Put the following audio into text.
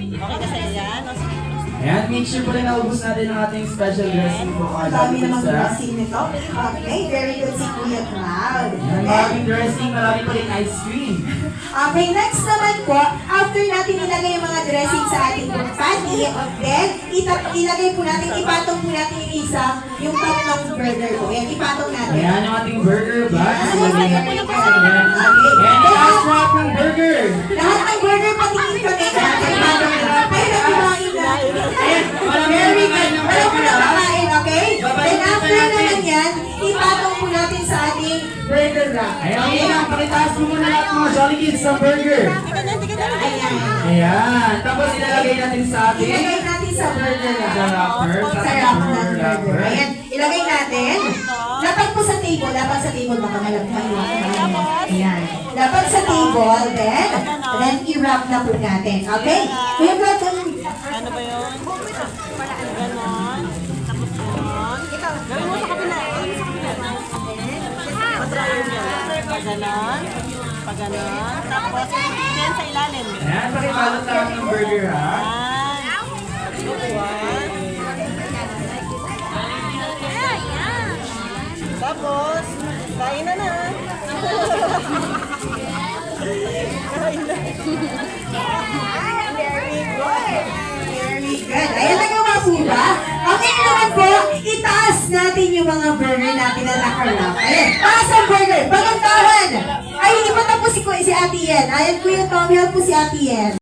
Okay ka sa'yo yan? O, sige. Ayan, make sure po rin naubos natin ang ating special dressing po mga Ang dami namang Jolly dressing nito. Okay, very good si Kuya Cloud. Ayan, maraming dressing, marami pa rin ice cream. Okay, next naman po, after natin ilagay yung mga dressing sa ating patty, then ilagay po natin, ipatong po natin yung isa, yung tatlong burger po. Yan, ipatong natin. Ayan ang ating burger box. Ayan, Ayan, okay. last wrap ng burger. Lahat ng burger patingin ko na natin. Ayun ang kumain na. Very good. Alam ko na kakain, okay? Then after naman yan, ipatong po natin sa ating burger wrap. Ayan, ayan. Pakitaas mo muna lahat mga Jolly Kids ng burger. Ayan. Ayan. Tapos ilalagay natin sa ating Ilagay natin sa burger wrap. sa wrapper. Sa wrap ng burger. Ayan. Ilagay natin. Lapag po sa table. Lapag sa table. Baka malagpag. Ayan. Lapag sa table. Then i-wrap na po natin. Okay? Kuya Brad, Ano ba yun? Ganon. Tapos ganon. Gawin mo sa kabila. Gawin mo sa kabila. Patrayin mo. Pag ganon. Pag ganon. Tapos, yan sa ilalim. Ayan, pakibalot lang ng burger ha. Tapos, kain na na. Kain na. very good. Very good. Ayan, nagawa po ba? Okay naman po, itaas natin yung mga burger natin na nakarap. Ayan, taas ang burger. Bagandahan. Ay, hindi pa tapos si Ate Yen. Ayan, Kuya Tommy, help po si Ate Yen.